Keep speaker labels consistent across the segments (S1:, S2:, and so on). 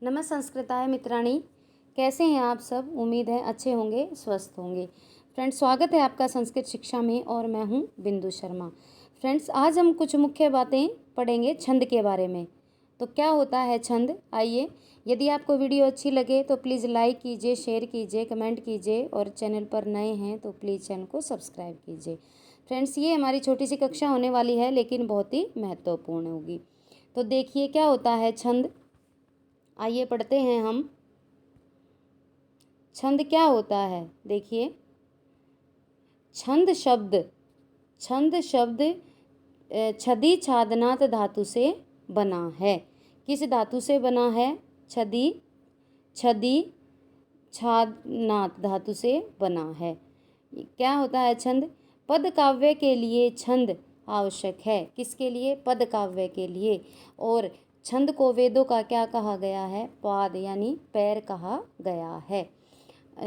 S1: नमः संस्कृताय मित्राणि, कैसे हैं आप सब। उम्मीद है अच्छे होंगे, स्वस्थ होंगे। फ्रेंड्स, स्वागत है आपका संस्कृत शिक्षा में और मैं हूं बिंदु शर्मा। फ्रेंड्स, आज हम कुछ मुख्य बातें पढ़ेंगे छंद के बारे में। तो क्या होता है छंद, आइए। यदि आपको वीडियो अच्छी लगे तो प्लीज़ लाइक कीजिए, शेयर कीजिए, कमेंट कीजिए और चैनल पर नए हैं तो प्लीज़ चैनल को सब्सक्राइब कीजिए। फ्रेंड्स, ये हमारी छोटी सी कक्षा होने वाली है लेकिन बहुत ही महत्वपूर्ण होगी। तो देखिए क्या होता है छंद, आइए पढ़ते हैं हम। छंद क्या होता है, देखिए। छंद शब्द छदि छादनात धातु से बना है। किस धातु से बना है? छदि छादनात धातु से बना है। क्या होता है छंद? पद काव्य के लिए छंद आवश्यक है। किसके लिए? पद काव्य के लिए। और छंद को वेदों का क्या कहा गया है? पाद यानी पैर कहा गया है।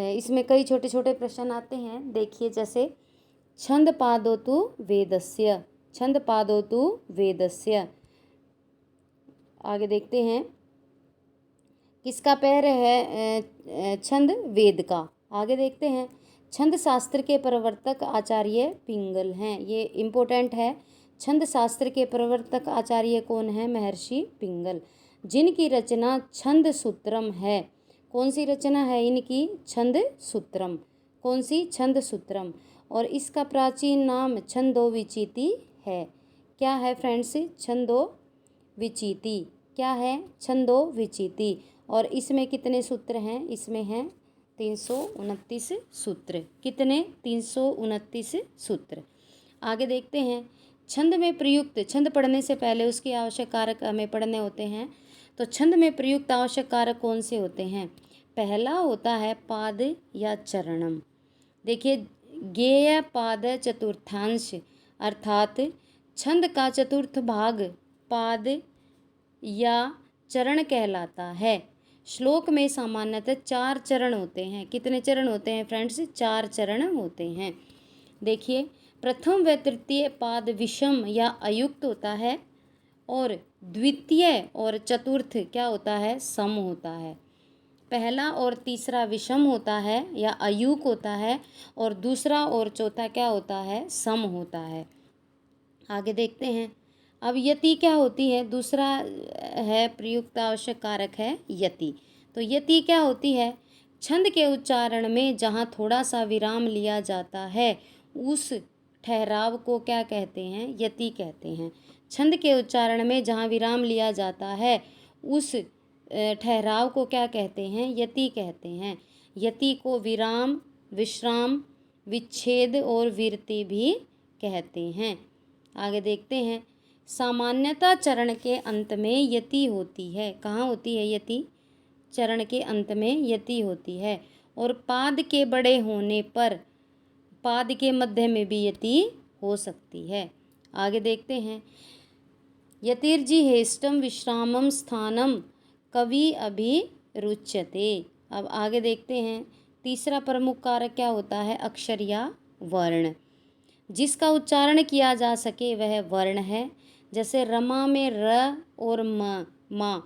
S1: इसमें कई छोटे छोटे प्रश्न आते हैं, देखिए। जैसे छंद पादोतु वेदस्य, छंद पादोतु वेदस्य। आगे देखते हैं किसका पैर है? छंद वेद का। आगे देखते हैं छंद शास्त्र के प्रवर्तक आचार्य पिंगल हैं। ये इम्पोर्टेंट है। छंद शास्त्र के प्रवर्तक आचार्य कौन है? महर्षि पिंगल, जिनकी रचना छंद सूत्रम है। कौन सी रचना है इनकी? छंद सूत्रम। कौन सी? छंद सूत्रम। और इसका प्राचीन नाम छंदो विचिति है। क्या है फ्रेंड्स? छंदो विचिति। क्या है? छंदो विचिति। और इसमें कितने सूत्र हैं? इसमें हैं 329 सूत्र। कितने? 329 सूत्र। आगे देखते हैं छंद में प्रयुक्त, छंद पढ़ने से पहले उसके आवश्यक कारक हमें पढ़ने होते हैं। तो छंद में प्रयुक्त आवश्यक कारक कौन से होते हैं? पहला होता है पाद या चरणम। देखिए, गेय पाद चतुर्थांश, अर्थात छंद का चतुर्थ भाग पाद या चरण कहलाता है। श्लोक में सामान्यतः 4 चरण होते हैं। कितने चरण होते हैं फ्रेंड्स? 4 चरण होते हैं। देखिए, प्रथम व तृतीय पाद विषम या अयुक्त होता है और द्वितीय और चतुर्थ क्या होता है? सम होता है। पहला और तीसरा विषम होता है या अयुक होता है और दूसरा और चौथा क्या होता है? सम होता है। आगे देखते हैं। अब यति क्या होती है? दूसरा है प्रयुक्त आवश्यक कारक है यति। तो यति क्या होती है? छंद के उच्चारण में जहाँ थोड़ा सा विराम लिया जाता है उस ठहराव को क्या कहते हैं? यति कहते हैं। छंद के उच्चारण में जहाँ विराम लिया जाता है उस ठहराव को क्या कहते हैं? यति कहते हैं। यति को विराम, विश्राम, विच्छेद और विरति भी कहते हैं। आगे देखते हैं। सामान्यतः चरण के अंत में यति होती है। कहाँ होती है यति? चरण के अंत में यति होती है। और पाद के बड़े होने पर पाद के मध्य में भी यति हो सकती है। आगे देखते हैं। यतिर्जिहेष्टम विश्रामम स्थानम कवि अभिरुच्यते। अब आगे देखते हैं। तीसरा प्रमुख कारक क्या होता है? अक्षर या वर्ण। जिसका उच्चारण किया जा सके वह वर्ण है। जैसे रमा में र और म, मा,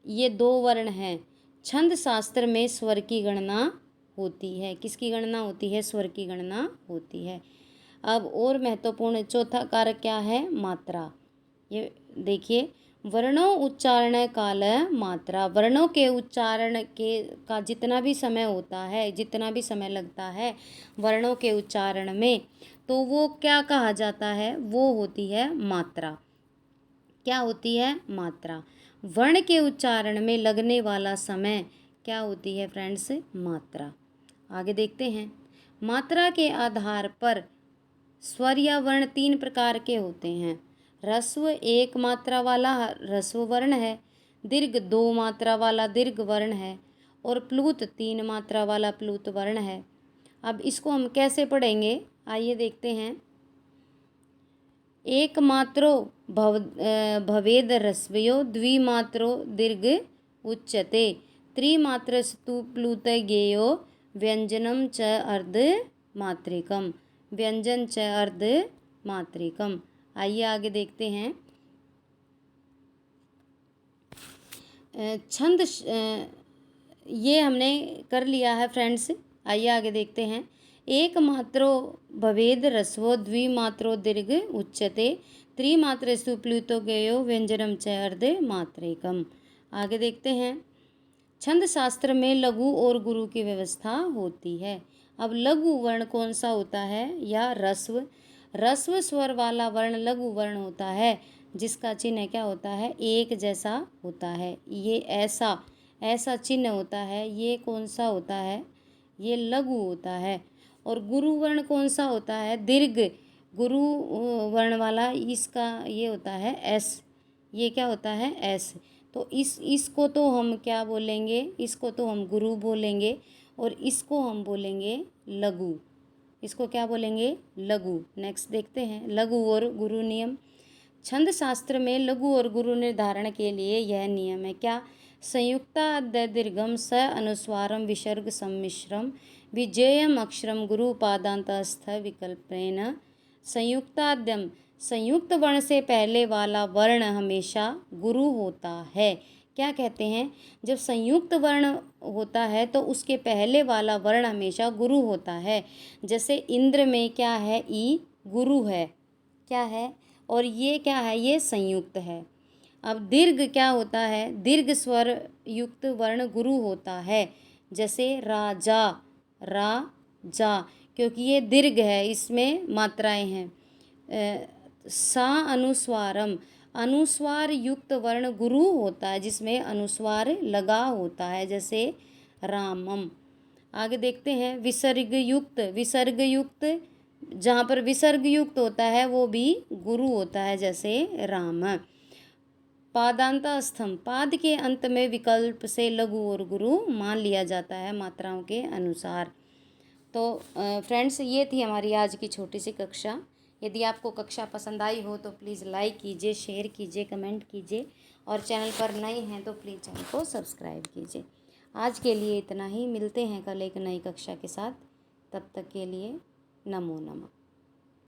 S1: ये 2 वर्ण हैं। छंद शास्त्र में स्वर की गणना होती है। किसकी गणना होती है? स्वर की गणना होती है। अब और महत्वपूर्ण चौथा कारक क्या है? मात्रा। ये देखिए, वर्णों उच्चारण काल मात्रा। वर्णों के उच्चारण का जितना भी समय होता है, जितना भी समय लगता है वर्णों के उच्चारण में, तो वो क्या कहा जाता है? वो होती है मात्रा। क्या होती है? मात्रा। वर्ण के उच्चारण में लगने वाला समय क्या होती है फ्रेंड्स? मात्रा। आगे देखते हैं। मात्रा के आधार पर स्वर या वर्ण 3 प्रकार के होते हैं। ह्रस्व 1 मात्रा वाला ह्रस्व वर्ण है, दीर्घ 2 मात्रा वाला दीर्घ वर्ण है और प्लूत 3 मात्रा वाला प्लूत वर्ण है। अब इसको हम कैसे पढ़ेंगे, आइए देखते हैं। एक मात्रो भवेद ह्रस्वयो द्विमात्रो दीर्घ उच्यते त्रिमात्रस्तु प्लुत गेयो व्यंजनम च अर्ध मात्रिकम, व्यंजन च अर्ध मात्रिकम। आइए आगे देखते हैं। छंद ये हमने कर लिया है फ्रेंड्स। आइए आगे देखते हैं। एक मात्रो भवेद रस्वो द्विमात्रो दीर्घ उच्यते त्रिमात्रेषु प्लुतो गयो व्यंजनम च अर्धे मात्रेकम। आगे देखते हैं। छंद शास्त्र में लघु और गुरु की व्यवस्था होती है। अब लघु वर्ण कौन सा होता है? या रस्व। रस्व स्वर वाला वर्ण लघु वर्ण होता है, जिसका चिन्ह क्या होता है? एक जैसा होता है। ये ऐसा चिन्ह होता है। ये कौन सा होता है? ये लघु होता है। और गुरु वर्ण कौन सा होता है? दीर्घ। गुरु वर्ण वाला इसका ये होता है एस। ये क्या होता है? एस। तो इसको तो हम क्या बोलेंगे? इसको तो हम गुरु बोलेंगे और इसको हम बोलेंगे लघु। इसको क्या बोलेंगे? लघु। नेक्स्ट देखते हैं लघु और गुरु नियम। छंद शास्त्र में लघु और गुरु निर्धारण के लिए यह नियम है। क्या? संयुक्ताद्य दीर्घम स अनुस्वारम विसर्ग सम्मिश्रम विजेयम अक्षरम गुरु पादांतस्थ विकल्पेन। संयुक्ताद्यम, संयुक्त वर्ण से पहले वाला वर्ण हमेशा गुरु होता है। क्या कहते हैं? जब संयुक्त वर्ण होता है तो उसके पहले वाला वर्ण हमेशा गुरु होता है। जैसे इंद्र में क्या है? ई गुरु है। क्या है? और ये क्या है? ये संयुक्त है। अब दीर्घ क्या होता है? दीर्घ स्वर युक्त वर्ण गुरु होता है। जैसे राजा, राजा, क्योंकि ये दीर्घ है, इसमें मात्राएं हैं। सा अनुस्वारम, अनुस्वार युक्त वर्ण गुरु होता है, जिसमें अनुस्वार लगा होता है, जैसे रामम। आगे देखते हैं विसर्ग युक्त। विसर्ग युक्त, जहाँ पर विसर्ग युक्त होता है वो भी गुरु होता है, जैसे राम। पादांतस्थम, पाद के अंत में विकल्प से लघु और गुरु मान लिया जाता है मात्राओं के अनुसार। तो फ्रेंड्स, ये थी हमारी आज की छोटी सी कक्षा। यदि आपको कक्षा पसंद आई हो तो प्लीज़ लाइक कीजिए, शेयर कीजिए, कमेंट कीजिए और चैनल पर नए हैं तो प्लीज़ चैनल को सब्सक्राइब कीजिए। आज के लिए इतना ही। मिलते हैं कल एक नई कक्षा के साथ। तब तक के लिए नमो नमः।